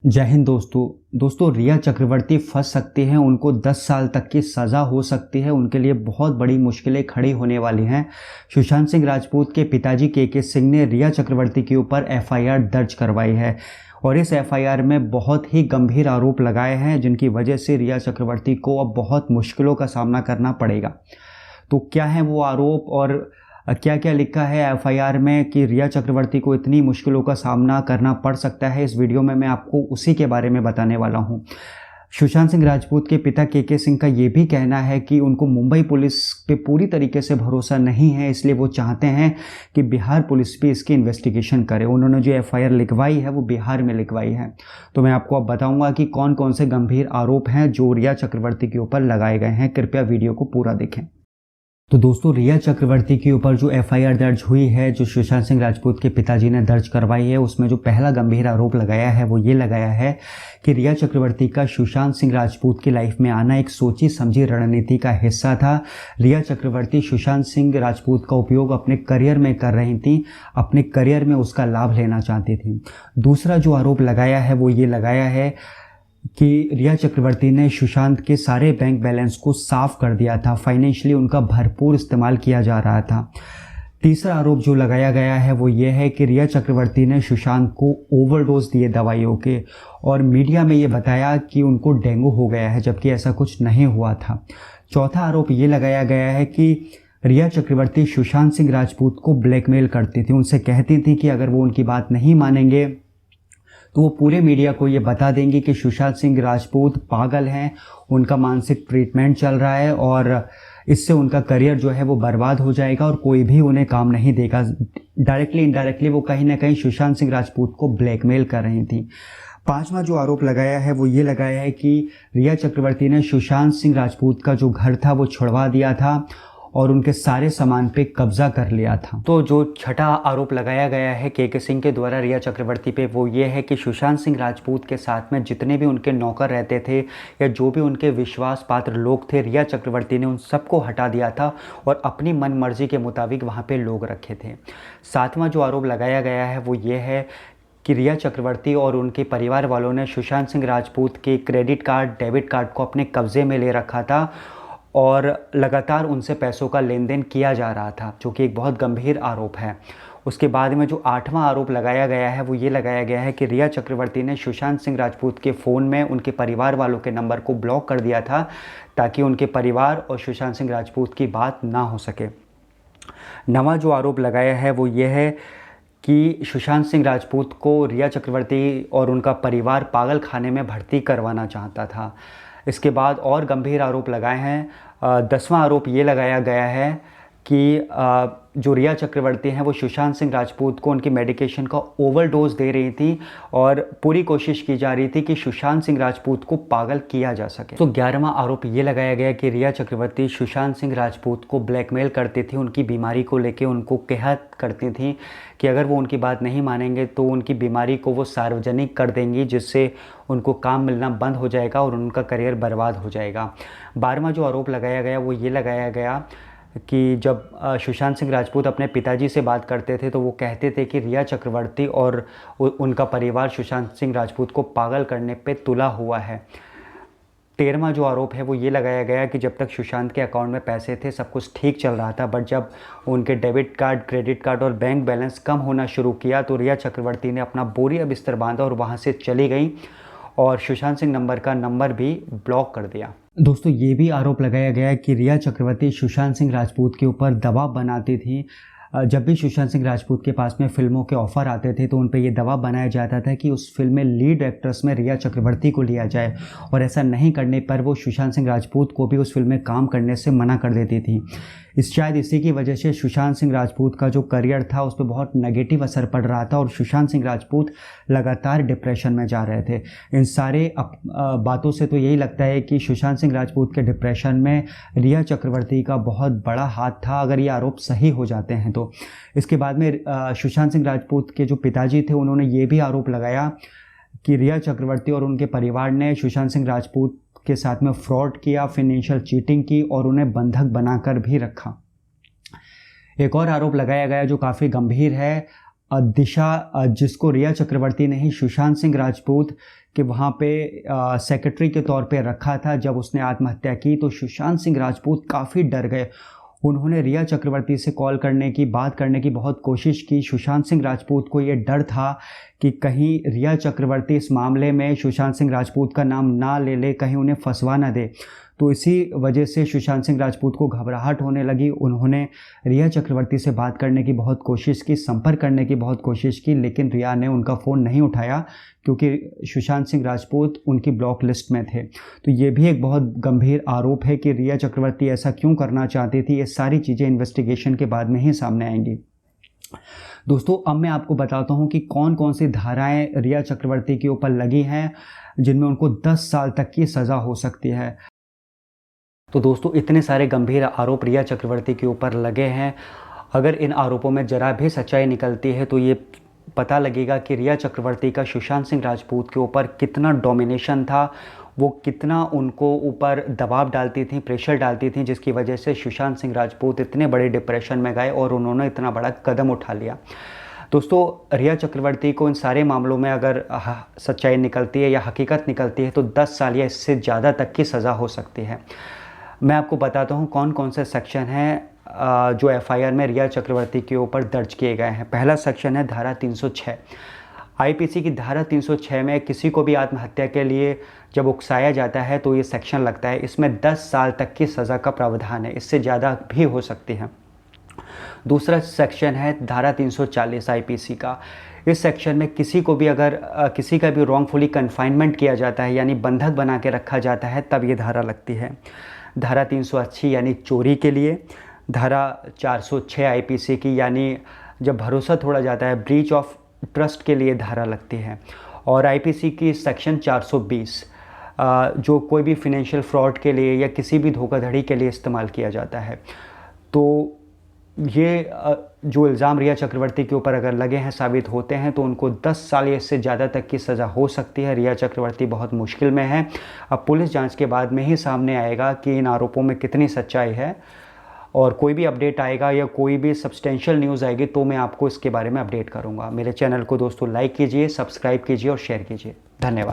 जय हिंद दोस्तों रिया चक्रवर्ती फंस सकती हैं। उनको 10 साल तक की सज़ा हो सकती है। उनके लिए बहुत बड़ी मुश्किलें खड़ी होने वाली हैं। सुशांत सिंह राजपूत के पिताजी के सिंह ने रिया चक्रवर्ती के ऊपर एफआईआर दर्ज करवाई है और इस एफआईआर में बहुत ही गंभीर आरोप लगाए हैं, जिनकी वजह से रिया चक्रवर्ती को अब बहुत मुश्किलों का सामना करना पड़ेगा। तो क्या है वो आरोप और क्या क्या लिखा है एफआईआर में कि रिया चक्रवर्ती को इतनी मुश्किलों का सामना करना पड़ सकता है, इस वीडियो में मैं आपको उसी के बारे में बताने वाला हूं। सुशांत सिंह राजपूत के पिता के सिंह का ये भी कहना है कि उनको मुंबई पुलिस पे पूरी तरीके से भरोसा नहीं है, इसलिए वो चाहते हैं कि बिहार पुलिस भी इसकी इन्वेस्टिगेशन करे। उन्होंने जो एफआईआर लिखवाई है वो बिहार में लिखवाई है। तो मैं आपको अब बताऊंगा कि कौन कौन से गंभीर आरोप हैं जो रिया चक्रवर्ती के ऊपर लगाए गए हैं। कृपया वीडियो को पूरा देखें। तो दोस्तों रिया चक्रवर्ती के ऊपर जो एफआईआर दर्ज हुई है, जो सुशांत सिंह राजपूत के पिताजी ने दर्ज करवाई है, उसमें जो पहला गंभीर आरोप लगाया है वो ये लगाया है कि रिया चक्रवर्ती का सुशांत सिंह राजपूत की लाइफ में आना एक सोची समझी रणनीति का हिस्सा था। रिया चक्रवर्ती सुशांत सिंह राजपूत का उपयोग अपने करियर में कर रही थी, अपने करियर में उसका लाभ लेना चाहती थी। दूसरा जो आरोप लगाया है वो ये लगाया है कि रिया चक्रवर्ती ने सुशांत के सारे बैंक बैलेंस को साफ कर दिया था, फाइनेंशियली उनका भरपूर इस्तेमाल किया जा रहा था। तीसरा आरोप जो लगाया गया है वो ये है कि रिया चक्रवर्ती ने सुशांत को ओवरडोज दिए दवाइयों के और मीडिया में ये बताया कि उनको डेंगू हो गया है, जबकि ऐसा कुछ नहीं हुआ था। चौथा आरोप ये लगाया गया है कि रिया चक्रवर्ती सुशांत सिंह राजपूत को ब्लैकमेल करती थी, उनसे कहती थी कि अगर वो उनकी बात नहीं मानेंगे तो वो पूरे मीडिया को ये बता देंगी कि सुशांत सिंह राजपूत पागल हैं, उनका मानसिक ट्रीटमेंट चल रहा है और इससे उनका करियर जो है वो बर्बाद हो जाएगा और कोई भी उन्हें काम नहीं देगा। डायरेक्टली इनडायरेक्टली वो कहीं ना कहीं सुशांत सिंह राजपूत को ब्लैकमेल कर रही थी। पांचवा जो आरोप लगाया है वो ये लगाया है कि रिया चक्रवर्ती ने सुशांत सिंह राजपूत का जो घर था वो छुड़वा दिया था और उनके सारे सामान पे कब्जा कर लिया था। तो जो छठा आरोप लगाया गया है के सिंह के द्वारा रिया चक्रवर्ती पे वो ये है कि सुशांत सिंह राजपूत के साथ में जितने भी उनके नौकर रहते थे या जो भी उनके विश्वास पात्र लोग थे, रिया चक्रवर्ती ने उन सबको हटा दिया था और अपनी मन मर्जी के मुताबिक वहाँ पे लोग रखे थे। सातवां जो आरोप लगाया गया है वो ये है कि रिया चक्रवर्ती और उनके परिवार वालों ने सुशांत सिंह राजपूत के क्रेडिट कार्ड, डेबिट कार्ड को अपने कब्जे में ले रखा था और लगातार उनसे पैसों का लेन देन किया जा रहा था, जो कि एक बहुत गंभीर आरोप है। उसके बाद में जो आठवां आरोप लगाया गया है वो ये लगाया गया है कि रिया चक्रवर्ती ने सुशांत सिंह राजपूत के फ़ोन में उनके परिवार वालों के नंबर को ब्लॉक कर दिया था ताकि उनके परिवार और सुशांत सिंह राजपूत की बात ना हो सके। नवा जो आरोप लगाया है वो ये है कि सुशांत सिंह राजपूत को रिया चक्रवर्ती और उनका परिवार पागल खाने में भर्ती करवाना चाहता था। इसके बाद और गंभीर आरोप लगाए हैं। 10वां आरोप ये लगाया गया है कि जो रिया चक्रवर्ती हैं वो सुशांत सिंह राजपूत को उनकी मेडिकेशन का ओवरडोज दे रही थी और पूरी कोशिश की जा रही थी कि सुशांत सिंह राजपूत को पागल किया जा सके। तो 11वां आरोप ये लगाया गया कि रिया चक्रवर्ती सुशांत सिंह राजपूत को ब्लैकमेल करती थी, उनकी बीमारी को लेके उनको कहत करती थी कि अगर वो उनकी बात नहीं मानेंगे तो उनकी बीमारी को वो सार्वजनिक कर देंगी, जिससे उनको काम मिलना बंद हो जाएगा और उनका करियर बर्बाद हो जाएगा। 12वां जो आरोप लगाया गया वो ये लगाया गया कि जब सुशांत सिंह राजपूत अपने पिताजी से बात करते थे तो वो कहते थे कि रिया चक्रवर्ती और उनका परिवार सुशांत सिंह राजपूत को पागल करने पे तुला हुआ है। 13वां जो आरोप है वो ये लगाया गया कि जब तक सुशांत के अकाउंट में पैसे थे सब कुछ ठीक चल रहा था, बट जब उनके डेबिट कार्ड, क्रेडिट कार्ड और बैंक बैलेंस कम होना शुरू किया तो रिया चक्रवर्ती ने अपना बोरिया बिस्तर बांधा और वहाँ से चली गई और सुशांत सिंह नंबर का नंबर भी ब्लॉक कर दिया। दोस्तों ये भी आरोप लगाया गया है कि रिया चक्रवर्ती सुशांत सिंह राजपूत के ऊपर दबाव बनाती थी। जब भी सुशांत सिंह राजपूत के पास में फिल्मों के ऑफ़र आते थे तो उन पे ये दबाव बनाया जाता था कि उस फिल्म में लीड एक्ट्रेस में रिया चक्रवर्ती को लिया जाए और ऐसा नहीं करने पर वो सुशांत सिंह राजपूत को भी उस फिल्म में काम करने से मना कर देती थी। शायद इसी की वजह से सुशांत सिंह राजपूत का जो करियर था उस पर बहुत नेगेटिव असर पड़ रहा था और सुशांत सिंह राजपूत लगातार डिप्रेशन में जा रहे थे। इन सारे बातों से तो यही लगता है कि सुशांत सिंह राजपूत के डिप्रेशन में रिया चक्रवर्ती का बहुत बड़ा हाथ था, अगर ये आरोप सही हो जाते हैं तो। इसके बाद में सुशांत सिंह राजपूत के जो पिताजी थे उन्होंने ये भी आरोप लगाया कि रिया चक्रवर्ती और उनके परिवार ने सुशांत सिंह राजपूत के साथ में फ्रॉड किया, फाइनेंशियल चीटिंग की और उन्हें बंधक बनाकर भी रखा। एक और आरोप लगाया गया जो काफ़ी गंभीर है। दिशा, जिसको रिया चक्रवर्ती ने ही सुशांत सिंह राजपूत के वहाँ पे सेक्रेटरी के तौर पे रखा था, जब उसने आत्महत्या की तो सुशांत सिंह राजपूत काफ़ी डर गए। उन्होंने रिया चक्रवर्ती से कॉल करने की, बात करने की बहुत कोशिश की। सुशांत सिंह राजपूत को ये डर था कि कहीं रिया चक्रवर्ती इस मामले में सुशांत सिंह राजपूत का नाम ना ले ले, कहीं उन्हें फंसवा ना दे। तो इसी वजह से सुशांत सिंह राजपूत को घबराहट होने लगी। उन्होंने रिया चक्रवर्ती से बात करने की बहुत कोशिश की, संपर्क करने की बहुत कोशिश की, लेकिन रिया ने उनका फ़ोन नहीं उठाया क्योंकि सुशांत सिंह राजपूत उनकी ब्लॉक लिस्ट में थे। तो ये भी एक बहुत गंभीर आरोप है कि रिया चक्रवर्ती ऐसा क्यों करना चाहती थी। ये सारी चीज़ें इन्वेस्टिगेशन के बाद में ही सामने आएंगी। दोस्तों, अब मैं आपको बताता हूँ कि कौन कौन सी धाराएं रिया चक्रवर्ती के ऊपर लगी हैं जिनमें उनको 10 साल तक की सज़ा हो सकती है। तो दोस्तों, इतने सारे गंभीर आरोप रिया चक्रवर्ती के ऊपर लगे हैं। अगर इन आरोपों में जरा भी सच्चाई निकलती है तो ये पता लगेगा कि रिया चक्रवर्ती का सुशांत सिंह राजपूत के ऊपर कितना डोमिनेशन था, वो कितना उनको ऊपर दबाव डालती थी, प्रेशर डालती थी, जिसकी वजह से सुशांत सिंह राजपूत इतने बड़े डिप्रेशन में गए और उन्होंने इतना बड़ा कदम उठा लिया। दोस्तों, रिया चक्रवर्ती को इन सारे मामलों में अगर सच्चाई निकलती है या हकीकत निकलती है तो 10 साल या इससे ज़्यादा तक की सज़ा हो सकती है। मैं आपको बताता हूँ कौन कौन से सेक्शन हैं जो एफआईआर में रिया चक्रवर्ती के ऊपर दर्ज किए गए हैं। पहला सेक्शन है धारा 306। आईपीसी की धारा 306 में किसी को भी आत्महत्या के लिए जब उकसाया जाता है तो ये सेक्शन लगता है। इसमें 10 साल तक की सज़ा का प्रावधान है, इससे ज़्यादा भी हो सकती है। दूसरा सेक्शन है धारा 340 आईपीसी का। इस सेक्शन में किसी को भी अगर किसी का भी रॉन्गफुली कन्फाइनमेंट किया जाता है, यानी बंधक बना के रखा जाता है, तब ये धारा लगती है। धारा 380 यानी चोरी के लिए, धारा 406 आईपीसी की यानी जब भरोसा तोड़ा जाता है, ब्रीच ऑफ ट्रस्ट के लिए धारा लगती है। और आईपीसी की सेक्शन 420 जो कोई भी फिनेंशियल फ्रॉड के लिए या किसी भी धोखाधड़ी के लिए इस्तेमाल किया जाता है। तो ये जो इल्ज़ाम रिया चक्रवर्ती के ऊपर अगर लगे हैं, साबित होते हैं, तो उनको 10 साल या इससे ज़्यादा तक की सज़ा हो सकती है। रिया चक्रवर्ती बहुत मुश्किल में है। अब पुलिस जांच के बाद में ही सामने आएगा कि इन आरोपों में कितनी सच्चाई है, और कोई भी अपडेट आएगा या कोई भी सब्सटेंशियल न्यूज़ आएगी तो मैं आपको इसके बारे में अपडेट करूँगा। मेरे चैनल को दोस्तों लाइक कीजिए, सब्सक्राइब कीजिए और शेयर कीजिए। धन्यवाद।